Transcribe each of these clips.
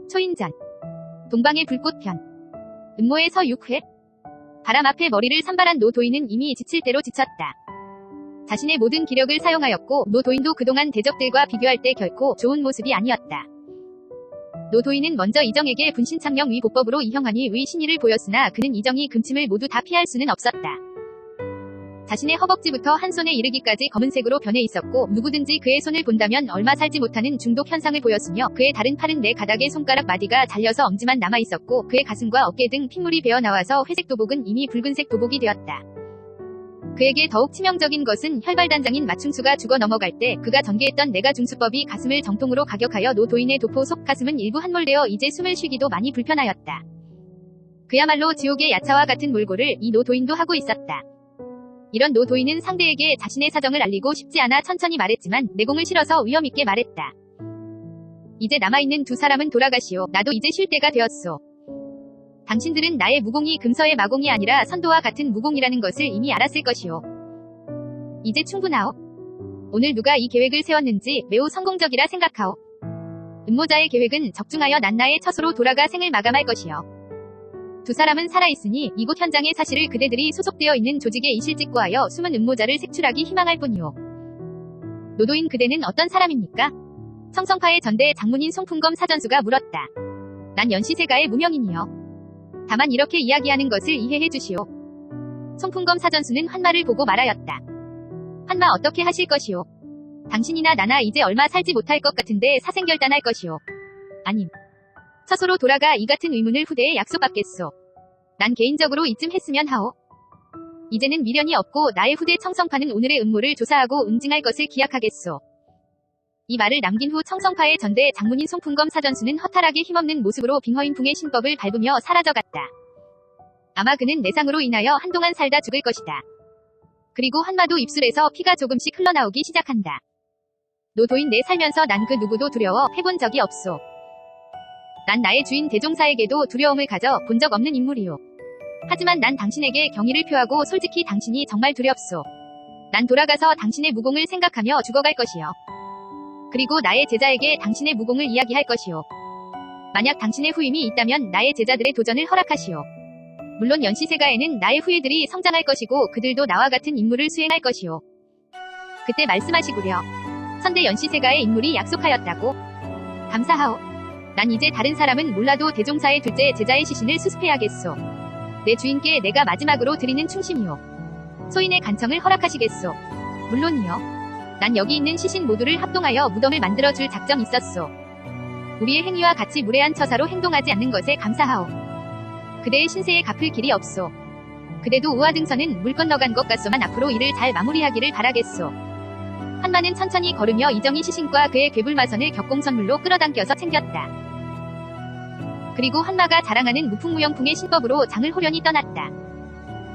초인전. 동방의 불꽃편. 음모에서 6회. 바람 앞에 머리를 산발한 노도인은 이미 지칠 대로 지쳤다. 자신의 모든 기력을 사용하였고 노도인도 그동안 대적들과 비교할 때 결코 좋은 모습이 아니었다. 노도인은 먼저 이정에게 분신창령 위보법으로 이형환이 의 신의를 보였으나 그는 이정이 금침을 모두 다 피할 수는 없었다. 자신의 허벅지부터 한 손에 이르기까지 검은색으로 변해 있었고 누구든지 그의 손을 본다면 얼마 살지 못하는 중독 현상을 보였으며 그의 다른 팔은 네 가닥의 손가락 마디가 잘려서 엄지만 남아 있었고 그의 가슴과 어깨 등 핏물이 배어 나와서 회색 도복은 이미 붉은색 도복이 되었다. 그에게 더욱 치명적인 것은 혈발단장인 마충수가 죽어 넘어갈 때 그가 전개했던 내가중수법이 가슴을 정통으로 가격하여 노도인의 도포 속 가슴은 일부 함몰되어 이제 숨을 쉬기도 많이 불편하였다. 그야말로 지옥의 야차와 같은 몰골을 이 노도인도 하고 있었다. 이런 노도인은 상대에게 자신의 사정을 알리고 싶지 않아 천천히 말했지만 내공을 실어서 위험있게 말했다. 이제 남아있는 두 사람은 돌아가시오. 나도 이제 쉴 때가 되었소. 당신들은 나의 무공이 금서의 마공이 아니라 선도와 같은 무공이라는 것을 이미 알았을 것이오. 이제 충분하오. 오늘 누가 이 계획을 세웠는지 매우 성공적이라 생각하오. 음모자의 계획은 적중하여 난나의 처소로 돌아가 생을 마감할 것이오. 두 사람은 살아있으니 이곳 현장의 사실을 그대들이 소속되어 있는 조직에 이실직고하여 숨은 음모자를 색출하기 희망할 뿐이오. 노도인 그대는 어떤 사람입니까? 청성파의 전대 장문인 송풍검 사전수가 물었다. 난 연시세가의 무명인이요. 다만 이렇게 이야기하는 것을 이해해 주시오. 송풍검 사전수는 환마를 보고 말하였다. 환마 어떻게 하실 것이오? 당신이나 나나 이제 얼마 살지 못할 것 같은데 사생결단할 것이오. 아님. 처소로 돌아가 이 같은 의문을 후대에 약속받겠소. 난 개인적으로 이쯤 했으면 하오. 이제는 미련이 없고 나의 후대 청성파는 오늘의 음모를 조사하고 응징할 것을 기약하겠소. 이 말을 남긴 후 청성파의 전대 장문인 송풍검 사전수는 허탈하게 힘없는 모습으로 빙허인풍의 신법을 밟으며 사라져갔다. 아마 그는 내상으로 인하여 한동안 살다 죽을 것이다. 그리고 한마도 입술에서 피가 조금씩 흘러나오기 시작한다. 노도인 내 살면서 난 그 누구도 두려워 해본 적이 없소. 난 나의 주인 대종사에게도 두려움을 가져 본 적 없는 인물이오. 하지만 난 당신에게 경의를 표하고 솔직히 당신이 정말 두렵소. 난 돌아가서 당신의 무공을 생각하며 죽어갈 것이요. 그리고 나의 제자에게 당신의 무공을 이야기할 것이오. 만약 당신의 후임이 있다면 나의 제자들의 도전을 허락하시오. 물론 연시세가에는 나의 후예들이 성장할 것이고 그들도 나와 같은 임무를 수행할 것이오. 그때 말씀하시구려. 선대 연시세가의 인물이 약속하였다고. 감사하오. 난 이제 다른 사람은 몰라도 대종사의 둘째 제자의 시신을 수습해야겠소. 내 주인께 내가 마지막으로 드리는 충심이오. 소인의 간청을 허락하시겠소. 물론이요. 난 여기 있는 시신 모두를 합동하여 무덤을 만들어줄 작정 있었소. 우리의 행위와 같이 무례한 처사로 행동하지 않는 것에 감사하오. 그대의 신세에 갚을 길이 없소. 그대도 우아등선은 물 건너간 것 같소만 앞으로 일을 잘 마무리하기를 바라겠소. 한마는 천천히 걸으며 이정희 시신과 그의 괴불마선을 격공선물로 끌어당겨서 챙겼다. 그리고 한마가 자랑하는 무풍무영풍의 신법으로 장을 호련히 떠났다.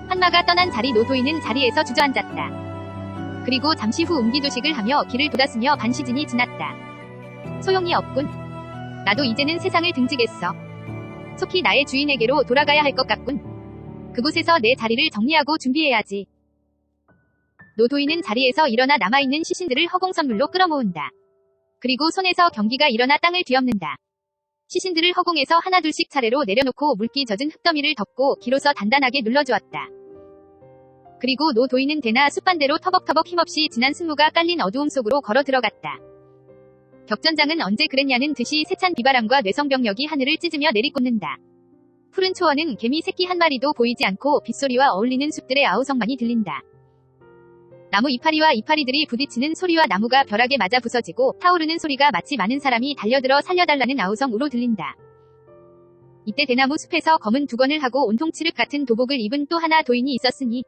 한마가 떠난 자리 노도인은 자리에서 주저앉았다. 그리고 잠시 후 음기도식을 하며 길을 돋았으며 반시진이 지났다. 소용이 없군. 나도 이제는 세상을 등지겠어. 속히 나의 주인에게로 돌아가야 할 것 같군. 그곳에서 내 자리를 정리하고 준비해야지. 노도인은 자리에서 일어나 남아있는 시신들을 허공선물로 끌어모은다. 그리고 손에서 경기가 일어나 땅을 뒤엎는다. 시신들을 허공에서 하나둘씩 차례로 내려놓고 물기 젖은 흙더미를 덮고 기로서 단단하게 눌러주었다. 그리고 노도인은 대나 숯반대로 터벅터벅 힘없이 진한 순무가 깔린 어두움 속으로 걸어 들어갔다. 격전장은 언제 그랬냐는 듯이 세찬 비바람과 뇌성병력이 하늘을 찢으며 내리꽂는다. 푸른 초원은 개미 새끼 한 마리도 보이지 않고 빗소리와 어울리는 숲들의 아우성만이 들린다. 나무 이파리와 이파리들이 부딪히는 소리와 나무가 벼락에 맞아 부서지고 타오르는 소리가 마치 많은 사람이 달려들어 살려달라는 아우성으로 들린다. 이때 대나무 숲에서 검은 두건을 하고 온통 칠흑 같은 도복을 입은 또 하나 도인이 있었으니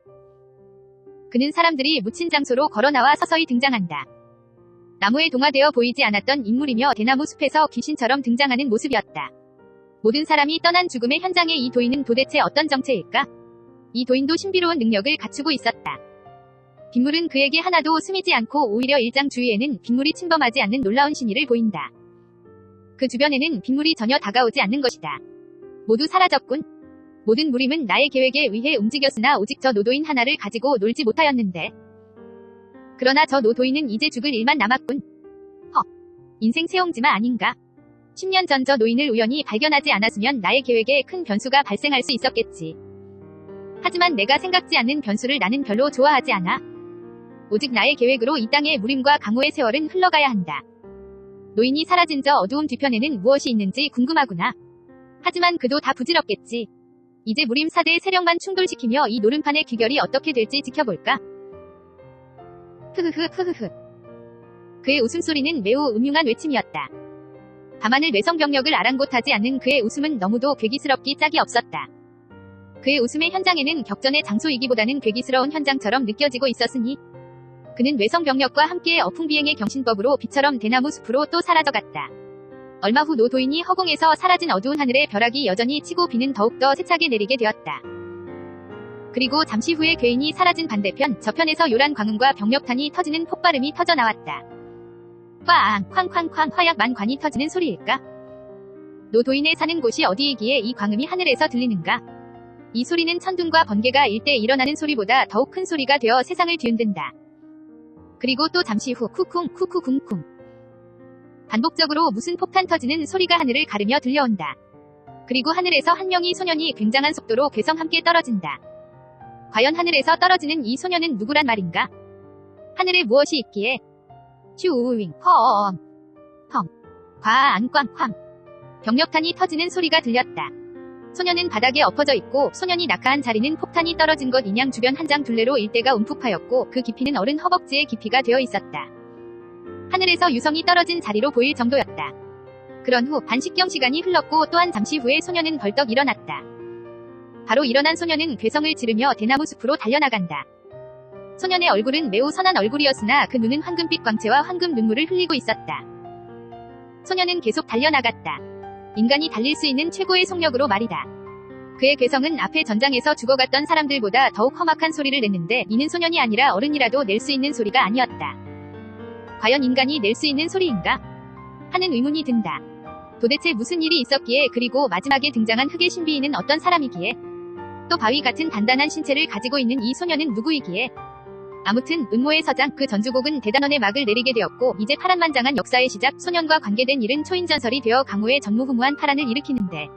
그는 사람들이 묻힌 장소로 걸어나와 서서히 등장한다. 나무에 동화되어 보이지 않았던 인물이며 대나무 숲에서 귀신처럼 등장하는 모습이었다. 모든 사람이 떠난 죽음의 현장에 이 도인은 도대체 어떤 정체일까? 이 도인도 신비로운 능력을 갖추고 있었다. 빗물은 그에게 하나도 스미지 않고 오히려 일장 주위에는 빗물이 침범하지 않는 놀라운 신의를 보인다. 그 주변에는 빗물이 전혀 다가오지 않는 것이다. 모두 사라졌군. 모든 무림은 나의 계획에 의해 움직였으나 오직 저 노도인 하나를 가지고 놀지 못하였는데. 그러나 저 노도인은 이제 죽을 일만 남았군. 인생 세옹지마 아닌가? 10년 전 저 노인을 우연히 발견하지 않았으면 나의 계획에 큰 변수가 발생할 수 있었겠지. 하지만 내가 생각지 않는 변수를 나는 별로 좋아하지 않아. 오직 나의 계획으로 이 땅의 무림과 강호의 세월은 흘러가야 한다. 노인이 사라진 저 어두움 뒤편에는 무엇이 있는지 궁금하구나. 하지만 그도 다 부질없겠지. 이제 무림 사대의 세력만 충돌시키며 이 노름판의 귀결이 어떻게 될지 지켜볼까? 흐흐흐. 그의 웃음소리는 매우 음흉한 외침이었다. 밤하늘 외성 병력을 아랑곳하지 않는 그의 웃음은 너무도 괴기스럽기 짝이 없었다. 그의 웃음의 현장에는 격전의 장소이기보다는 괴기스러운 현장처럼 느껴지고 있었으니 그는 외성 병력과 함께 어풍비행의 경신법으로 빛처럼 대나무 숲으로 또 사라져갔다. 얼마 후 노도인이 허공에서 사라진 어두운 하늘에 벼락이 여전히 치고 비는 더욱더 세차게 내리게 되었다. 그리고 잠시 후에 괴인이 사라진 반대편 저편에서 요란 광음과 병력탄이 터지는 폭발음이 터져나왔다. 꽝 쾅쾅쾅 화약만 관이 터지는 소리일까? 노도인의 사는 곳이 어디이기에 이 광음이 하늘에서 들리는가? 이 소리는 천둥과 번개가 일대 일어나는 소리보다 더욱 큰 소리가 되어 세상을 뒤흔든다. 그리고 또 잠시 후 쿠쿵 쿠쿠쿵쿵 반복적으로 무슨 폭탄 터지는 소리가 하늘을 가르며 들려온다. 그리고 하늘에서 한 명의 소년이 굉장한 속도로 괴성 함께 떨어진다. 과연 하늘에서 떨어지는 이 소년은 누구란 말인가? 하늘에 무엇이 있기에? 슈윙 펑 펑 과안 꽝쾅 병력탄이 터지는 소리가 들렸다. 소년은 바닥에 엎어져 있고 소년이 낙하한 자리는 폭탄이 떨어진 것 인양 주변 한 장 둘레로 일대가 움푹 파였고 그 깊이는 어른 허벅지의 깊이가 되어 있었다. 하늘에서 유성이 떨어진 자리로 보일 정도였다. 그런 후 반식경 시간이 흘렀고 또한 잠시 후에 소년은 벌떡 일어났다. 바로 일어난 소년은 괴성을 지르며 대나무 숲으로 달려나간다. 소년의 얼굴은 매우 선한 얼굴이었으나 그 눈은 황금빛 광채와 황금 눈물을 흘리고 있었다. 소년은 계속 달려나갔다. 인간이 달릴 수 있는 최고의 속력으로 말이다. 그의 괴성은 앞에 전장에서 죽어갔던 사람들보다 더욱 험악한 소리를 냈는데 이는 소년이 아니라 어른이라도 낼 수 있는 소리가 아니었다. 과연 인간이 낼 수 있는 소리인가? 하는 의문이 든다. 도대체 무슨 일이 있었기에 그리고 마지막에 등장한 흑의 신비인은 어떤 사람이기에? 또 바위 같은 단단한 신체를 가지고 있는 이 소년은 누구이기에? 아무튼 음모의 서장 그 전주곡은 대단원의 막을 내리게 되었고 이제 파란만장한 역사의 시작 소년과 관계된 일은 초인전설이 되어 강호의 전무후무한 파란을 일으키는데